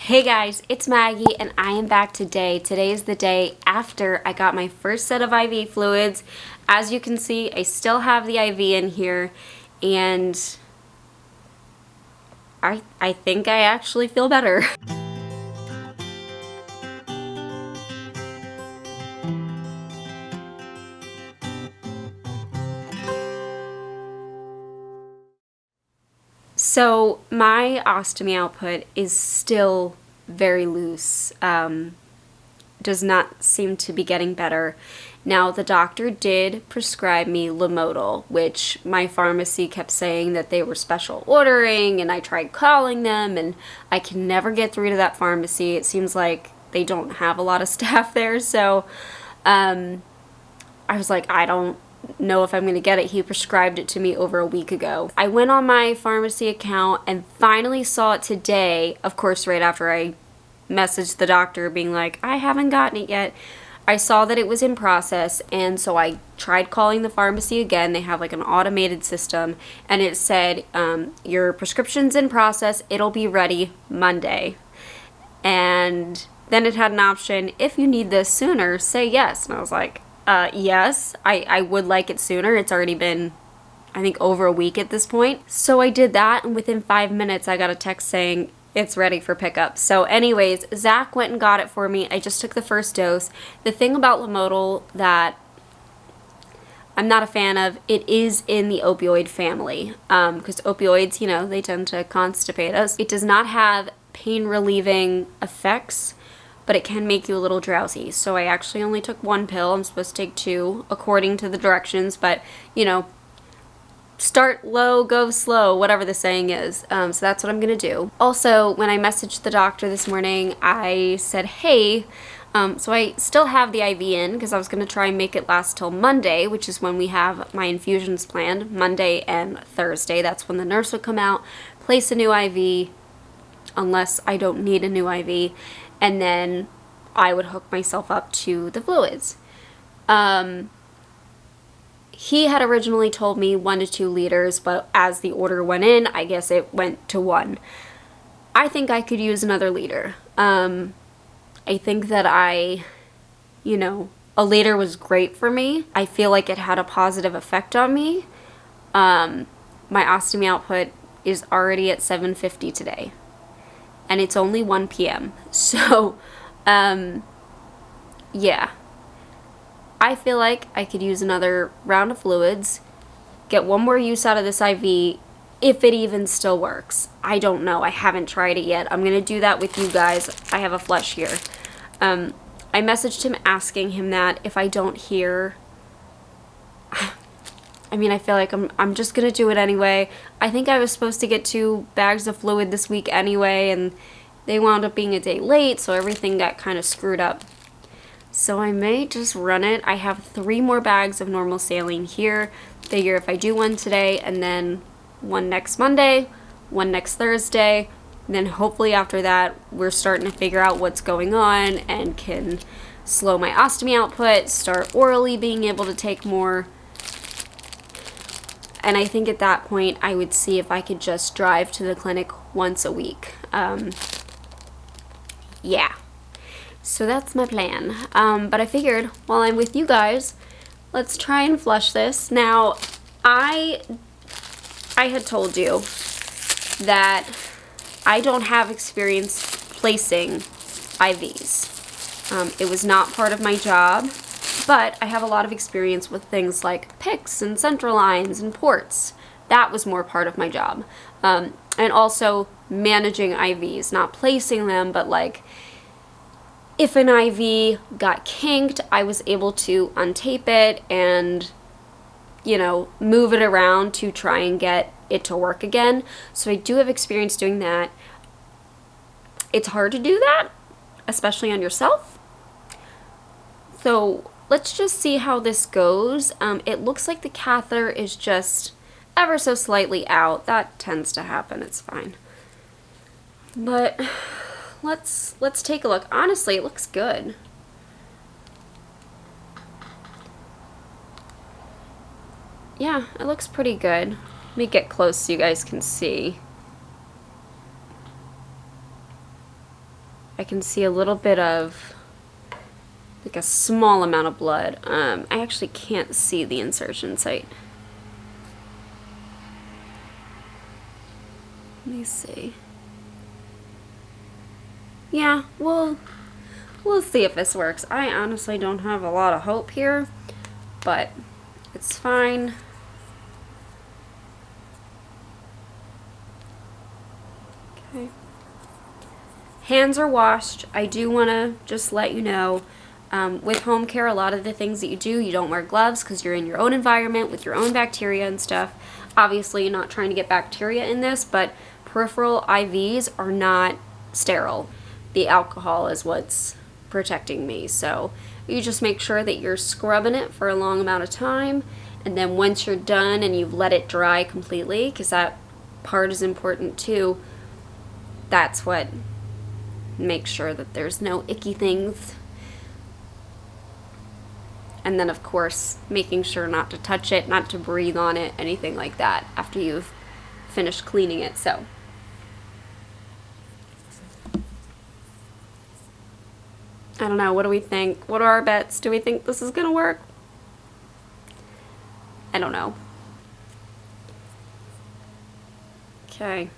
Hey guys, it's Maggie and I am back today. Today is the day after I got my first set of IV fluids. As you can see, I still have the IV in here and I think I actually feel better. So my ostomy output is still very loose. Does not seem to be getting better. Now, the doctor did prescribe me Lamodal, which my pharmacy kept saying that they were special ordering, and I tried calling them, and I can never get through to that pharmacy. It seems like they don't have a lot of staff there, so I was like, I don't know if I'm going to get it. He prescribed it to me over a week ago. I went on my pharmacy account and finally saw it today, of course, right after I messaged the doctor being like, I haven't gotten it yet. I saw that it was in process, and so I tried calling the pharmacy again. They have like an automated system, and it said, your prescription's in process. It'll be ready Monday. And then it had an option, if you need this sooner, say yes. And I was like, yes, I would like it sooner. It's already been, I think, over a week at this point. So I did that, and within 5 minutes, I got a text saying, it's ready for pickup. So anyways, Zach went and got it for me. I just took the first dose. The thing about Lamodal that I'm not a fan of, it is in the opioid family. Because opioids, you know, they tend to constipate us. It does not have pain relieving effects, but it can make you a little drowsy. So I actually only took one pill. I'm supposed to take two according to the directions, but you know, start low, go slow, whatever the saying is. So that's what I'm gonna do. Also, when I messaged the doctor this morning, I said, hey, so I still have the IV in because I was gonna try and make it last till Monday, which is when we have my infusions planned, Monday and Thursday. That's when the nurse would come out, place a new IV, unless I don't need a new IV, and then I would hook myself up to the fluids. He had originally told me 1 to 2 liters, but as the order went in, I guess it went to 1. I think I could use another liter. I think that a liter was great for me. I feel like it had a positive effect on me. My ostomy output is already at 750 today, and it's only 1 p.m. So, yeah. I feel like I could use another round of fluids, get one more use out of this IV, if it even still works. I don't know. I haven't tried it yet. I'm going to do that with you guys. I have a flush here. I messaged him asking him that if I don't hear. I mean, I feel like I'm just going to do it anyway. I think I was supposed to get 2 bags of fluid this week anyway, and they wound up being a day late, so everything got kind of screwed up. So I may just run it. I have 3 more bags of normal saline here. Figure if I do one today and then one next Monday, one next Thursday, then hopefully after that we're starting to figure out what's going on and can slow my ostomy output, start orally being able to take more. And I think at that point I would see if I could just drive to the clinic once a week. Yeah. So that's my plan. But I figured while I'm with you guys, let's try and flush this. Now, I had told you that I don't have experience placing IVs. It was not part of my job, but I have a lot of experience with things like PICCs and central lines and ports. That was more part of my job. And also managing IVs, not placing them, but like, if an IV got kinked, I was able to untape it and, you know, move it around to try and get it to work again. So I do have experience doing that. It's hard to do that, especially on yourself. So let's just see how this goes. It looks like the catheter is just ever so slightly out. That tends to happen. It's fine. But let's take a look. Honestly, it looks good. Yeah, it looks pretty good. Let me get close so you guys can see. I can see a little bit of, like a small amount of blood. I actually can't see the insertion site. Let me see. Yeah, we'll see if this works. I honestly don't have a lot of hope here, but it's fine. Okay. Hands are washed. I do want to just let you know, with home care, a lot of the things that you do, you don't wear gloves because you're in your own environment with your own bacteria and stuff. Obviously, you're not trying to get bacteria in this, but peripheral IVs are not sterile. The alcohol is what's protecting me. So you just make sure that you're scrubbing it for a long amount of time, and then once you're done and you've let it dry completely, because that part is important too, that's what makes sure that there's no icky things. And then of course making sure not to touch it, not to breathe on it, anything like that after you've finished cleaning it. So I don't know, what do we think? What are our bets? Do we think this is gonna work? I don't know. Okay.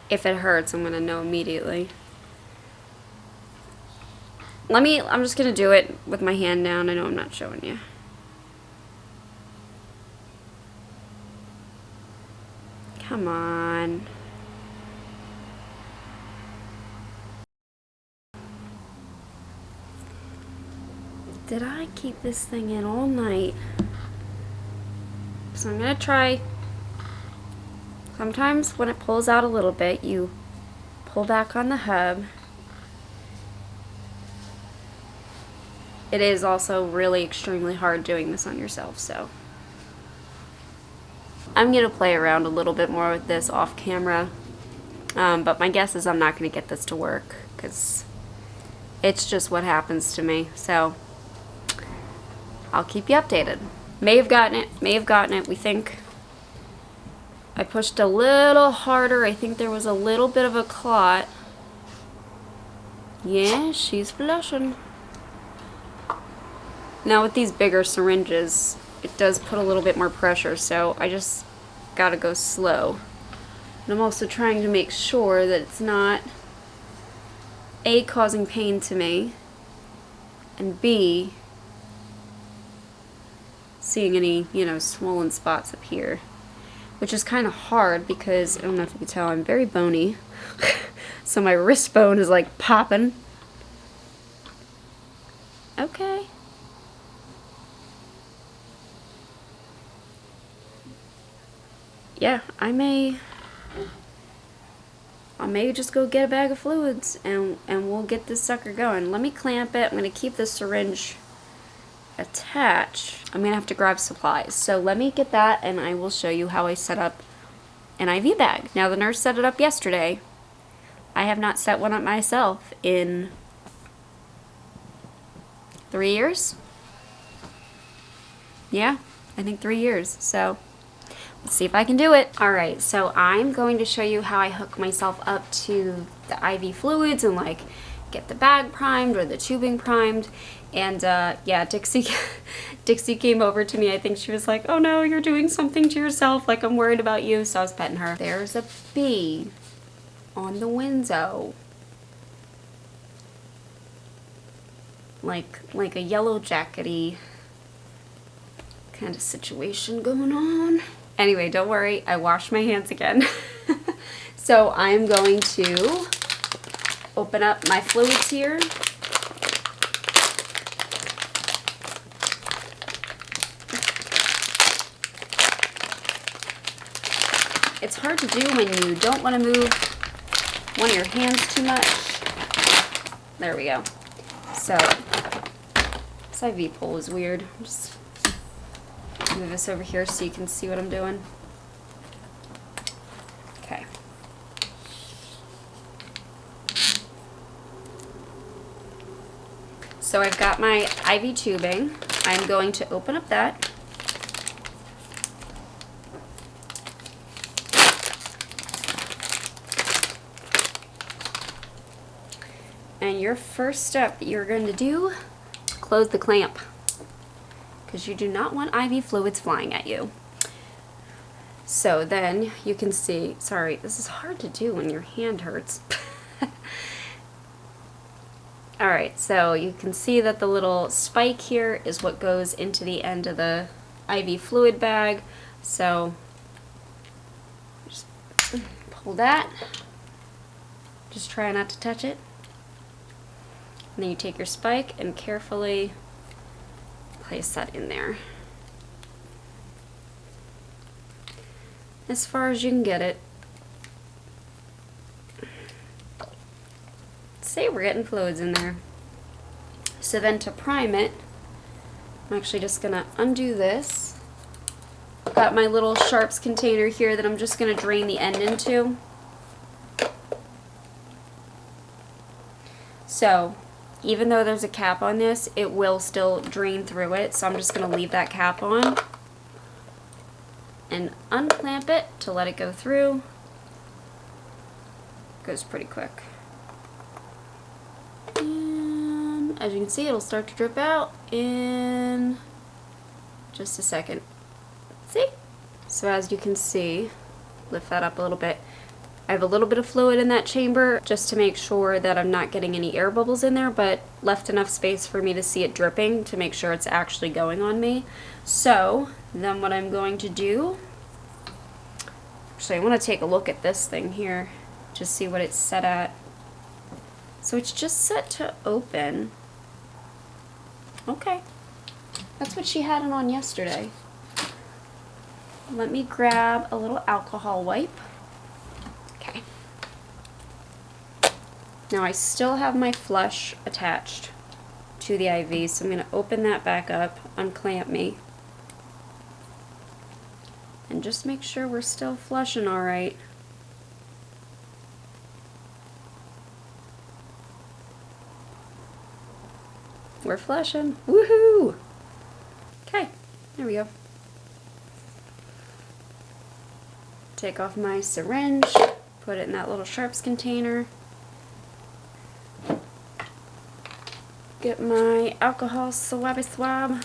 If it hurts, I'm gonna know immediately. I'm just gonna do it with my hand down. I know I'm not showing you. Come on. Did I keep this thing in all night? So I'm gonna try. Sometimes when it pulls out a little bit, you pull back on the hub. It is also really extremely hard doing this on yourself, so I'm gonna play around a little bit more with this off camera, but my guess is I'm not gonna get this to work because it's just what happens to me. So I'll keep you updated. May have gotten it, we think. I pushed a little harder. I think there was a little bit of a clot. Yeah, she's flushing. Now with these bigger syringes, it does put a little bit more pressure, so I just gotta go slow. And I'm also trying to make sure that it's not A, causing pain to me, and B, seeing any, swollen spots up here. Which is kind of hard because, I don't know if you can tell, I'm very bony. So my wrist bone is like popping. Okay. Yeah, I may just go get a bag of fluids and we'll get this sucker going. Let me clamp it. I'm going to keep the syringe attached. I'm gonna have to grab supplies, so let me get that and I will show you how I set up an IV bag. Now the nurse set it up yesterday. I have not set one up myself in 3 years. Yeah, I think 3 years. So let's see if I can do it. Alright, so I'm going to show you how I hook myself up to the IV fluids and like get the bag primed or the tubing primed. And yeah, Dixie came over to me. I think she was like, oh no, you're doing something to yourself, like I'm worried about you. So I was petting her. There's a bee on the window, like a yellow jackety kind of situation going on. Anyway, don't worry, I washed my hands again. So I'm going to open up my fluids here. It's hard to do when you don't want to move one of your hands too much. There we go. So, this IV pole is weird. Just move this over here so you can see what I'm doing. Okay. So I've got my IV tubing. I'm going to open up that. And your first step that you're going to do, close the clamp, because you do not want IV fluids flying at you. So then you can see, sorry, this is hard to do when your hand hurts. Alright, so you can see that the little spike here is what goes into the end of the IV fluid bag. So just pull that. Just try not to touch it. And then you take your spike and carefully place that in there. As far as you can get it. See, we're getting fluids in there. So then to prime it, I'm actually just gonna undo this. I've got my little sharps container here that I'm just gonna drain the end into. So even though there's a cap on this, it will still drain through it, so I'm just going to leave that cap on and unclamp it to let it go through. Goes pretty quick. And as you can see, it'll start to drip out in just a second. See? So as you can see, lift that up a little bit. I have a little bit of fluid in that chamber just to make sure that I'm not getting any air bubbles in there, but left enough space for me to see it dripping to make sure it's actually going on me. So then what I'm going to do, actually I want to take a look at this thing here, just see what it's set at. So it's just set to open. Okay, that's what she had it on yesterday. Let me grab a little alcohol wipe. Okay. Now I still have my flush attached to the IV, so I'm going to open that back up, unclamp me, and just make sure we're still flushing all right. We're flushing. Woohoo! Okay, there we go. Take off my syringe, put it in that little sharps container. Get my alcohol swabby swab.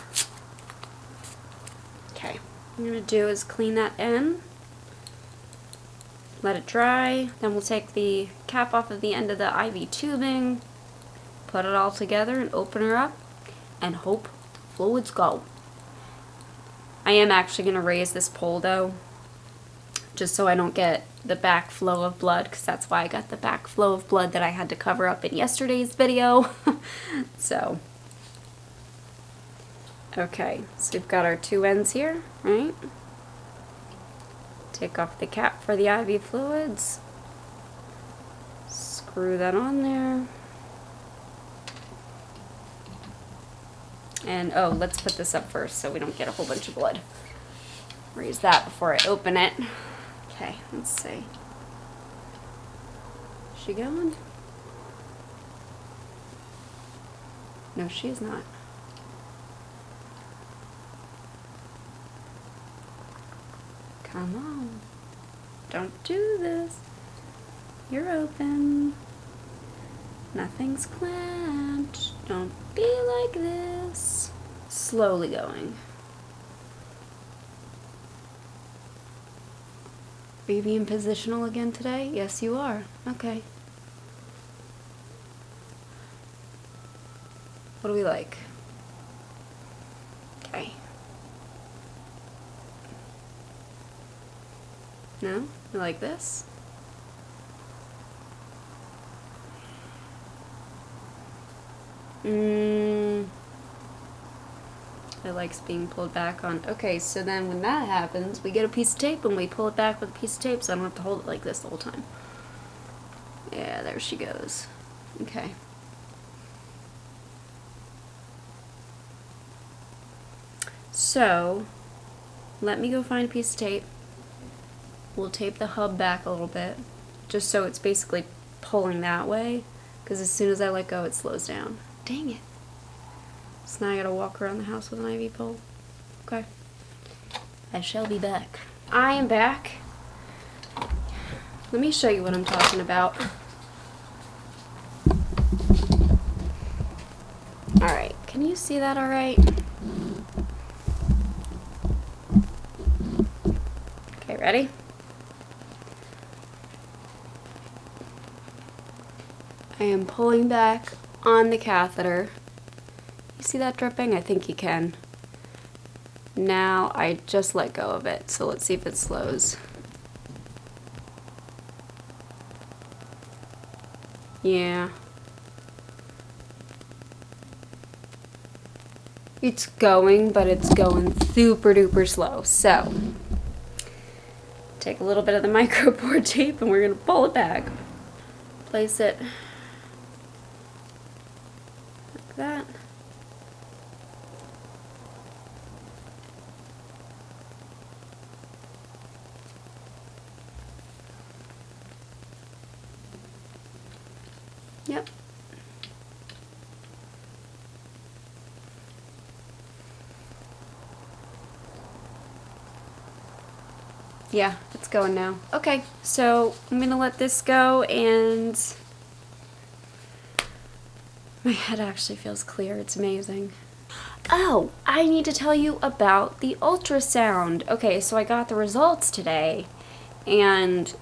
Okay, what I'm going to do is clean that in, let it dry, then we'll take the cap off of the end of the IV tubing, put it all together and open her up and hope fluids go. I am actually going to raise this pole though, just so I don't get the back flow of blood, because that's why I got the back flow of blood that I had to cover up in yesterday's video. So, okay, so we've got our two ends here, right? Take off the cap for the IV fluids, screw that on there, and oh, let's put this up first so we don't get a whole bunch of blood. Raise that before I open it. Okay, let's see. Is she going? No, she is not. Come on. Don't do this. You're open. Nothing's clamped. Don't be like this. Slowly going. Are you being positional again today? Yes, you are. Okay. What do we like? Okay. No? You like this? It likes being pulled back on. Okay, so then when that happens, we get a piece of tape and we pull it back with a piece of tape so I don't have to hold it like this the whole time. Yeah, there she goes. Okay. So, let me go find a piece of tape. We'll tape the hub back a little bit, just so it's basically pulling that way, because as soon as I let go, it slows down. Dang it. So now I gotta walk around the house with an IV pole. Okay. I shall be back. I am back. Let me show you what I'm talking about. see that all right? Okay, ready? I am pulling back on the catheter. You see that dripping? I think you can. Now I just let go of it, so let's see if it slows. Yeah. It's going, but it's going super duper slow. So, take a little bit of the micropore tape and we're gonna pull it back. Place it like that. Yep. Yeah, it's going now. Okay, so I'm gonna let this go, and my head actually feels clear. It's amazing. Oh, I need to tell you about the ultrasound. Okay, so I got the results today, and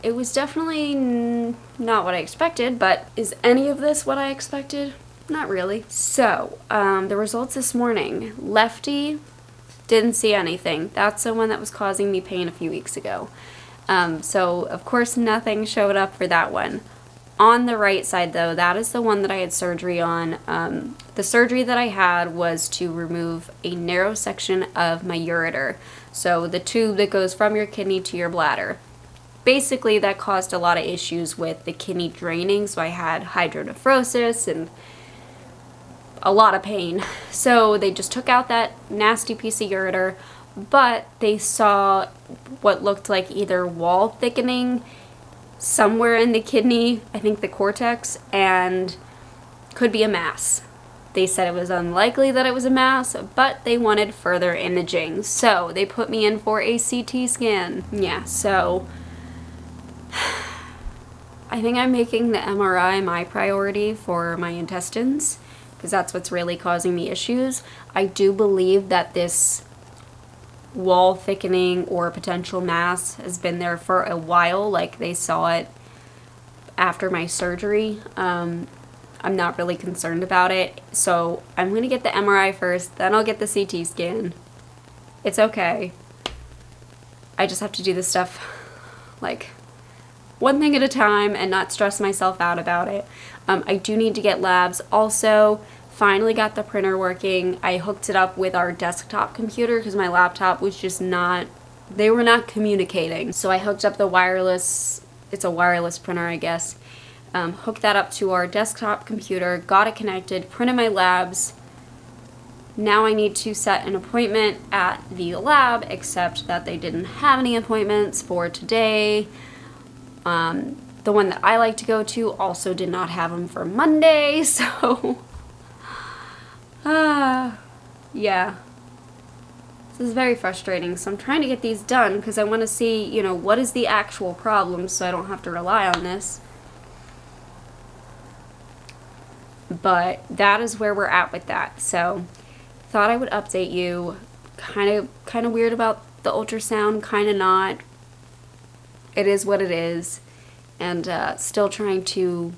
it was definitely not what I expected, but is any of this what I expected? Not really. So, the results this morning. Lefty, didn't see anything. That's the one that was causing me pain a few weeks ago. So, of course, nothing showed up for that one. On the right side, though, that is the one that I had surgery on. The surgery that I had was to remove a narrow section of my ureter. So, the tube that goes from your kidney to your bladder. Basically, that caused a lot of issues with the kidney draining, so I had hydronephrosis and a lot of pain. So they just took out that nasty piece of ureter, but they saw what looked like either wall thickening somewhere in the kidney, I think the cortex, and could be a mass. They said it was unlikely that it was a mass, but they wanted further imaging. So they put me in for a CT scan. Yeah, so I think I'm making the MRI my priority for my intestines, because that's what's really causing me issues. I do believe that this wall thickening or potential mass has been there for a while, like they saw it after my surgery. I'm not really concerned about it, so I'm going to get the MRI first, then I'll get the CT scan. It's okay. I just have to do this stuff like one thing at a time and not stress myself out about it. I do need to get labs. Also, finally got the printer working. I hooked it up with our desktop computer because my laptop was just not, they were not communicating. So I hooked up the wireless, it's a wireless printer, I guess. Hooked that up to our desktop computer, got it connected, printed my labs. Now I need to set an appointment at the lab, except that they didn't have any appointments for today. The one that I like to go to also did not have them for Monday, so yeah. This is very frustrating, so I'm trying to get these done because I want to see, you know, what is the actual problem so I don't have to rely on this. But that is where we're at with that. So, thought I would update you. Kind of weird about the ultrasound, kind of not. It is what it is. And still trying to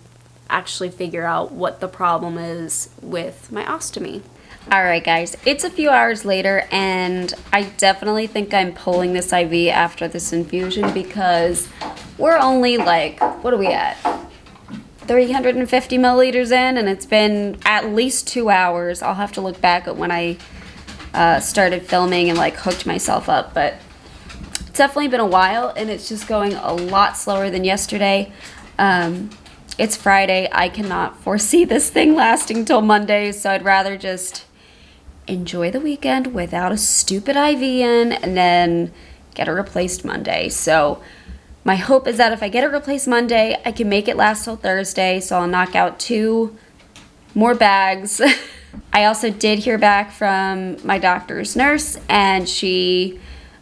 actually figure out what the problem is with my ostomy. Alright guys, it's a few hours later and I definitely think I'm pulling this IV after this infusion because we're only like, what are we at? 350 milliliters in, and it's been at least 2 hours. I'll have to look back at when I started filming and like hooked myself up, but it's definitely been a while and it's just going a lot slower than yesterday. It's Friday. I cannot foresee this thing lasting till Monday, so I'd rather just enjoy the weekend without a stupid IV in and then get it replaced Monday. So my hope is that if I get it replaced Monday, I can make it last till Thursday, so I'll knock out 2 more bags. I also did hear back from my doctor's nurse, and she,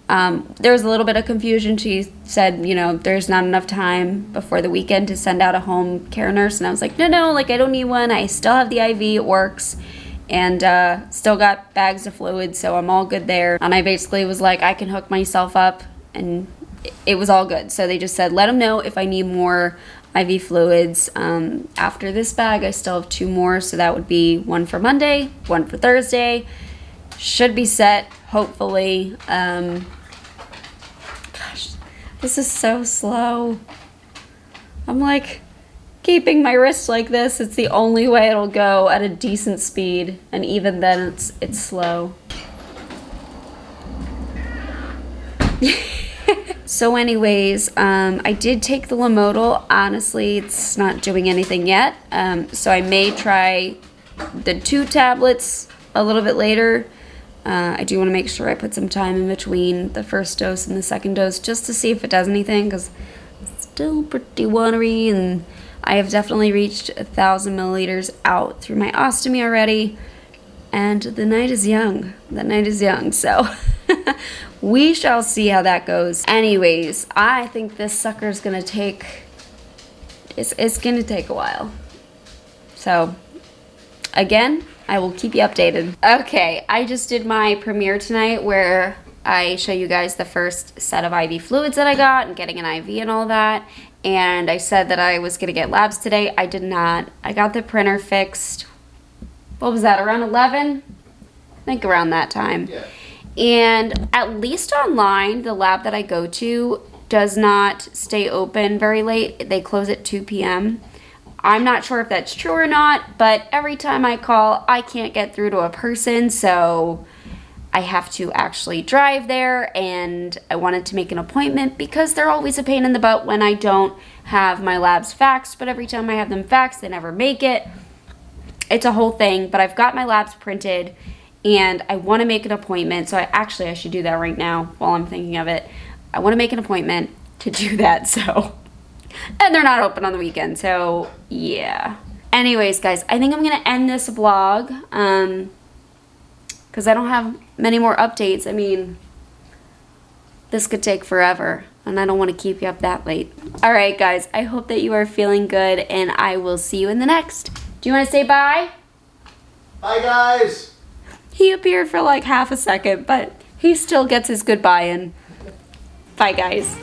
there was a little bit of confusion. She said, you know, there's not enough time before the weekend to send out a home care nurse, and I was like, no, like I don't need one. I still have the IV, it works. and still got bags of fluid, so I'm all good there. And I basically was like, I can hook myself up, and it was all good. So they just said, let them know if I need more IV fluids. After this bag, I still have 2 more, so that would be 1 for Monday, 1 for Thursday. Should be set, hopefully. Gosh, this is so slow. I'm like keeping my wrist like this. It's the only way it'll go at a decent speed, and even then it's slow. So anyways, I did take the Lamodal. Honestly, it's not doing anything yet. So I may try the 2 tablets a little bit later. I do want to make sure I put some time in between the first dose and the second dose just to see if it does anything, because it's still pretty watery, and I have definitely reached 1,000 milliliters out through my ostomy already, and the night is young. The night is young, so we shall see how that goes. Anyways, I think this sucker's gonna take, it's gonna take a while. So, again, I will keep you updated. Okay, I just did my premiere tonight where I show you guys the first set of IV fluids that I got and getting an IV and all that. And I said that I was gonna get labs today. I did not. I got the printer fixed. What was that, around 11? I think around that time. Yeah. And at least online, the lab that I go to does not stay open very late. They close at 2 p.m. I'm not sure if that's true or not, but every time I call, I can't get through to a person, so I have to actually drive there, and I wanted to make an appointment because they're always a pain in the butt when I don't have my labs faxed, but every time I have them faxed, they never make it. It's a whole thing, but I've got my labs printed, and I want to make an appointment, so I should do that right now while I'm thinking of it. I want to make an appointment to do that, so... And they're not open on the weekend, so yeah. Anyways, guys, I think I'm going to end this vlog, because I don't have many more updates. I mean, this could take forever, and I don't want to keep you up that late. Alright, guys, I hope that you are feeling good, and I will see you in the next. Do you want to say bye? Bye, guys! He appeared for like half a second, but he still gets his goodbye in. Bye, guys.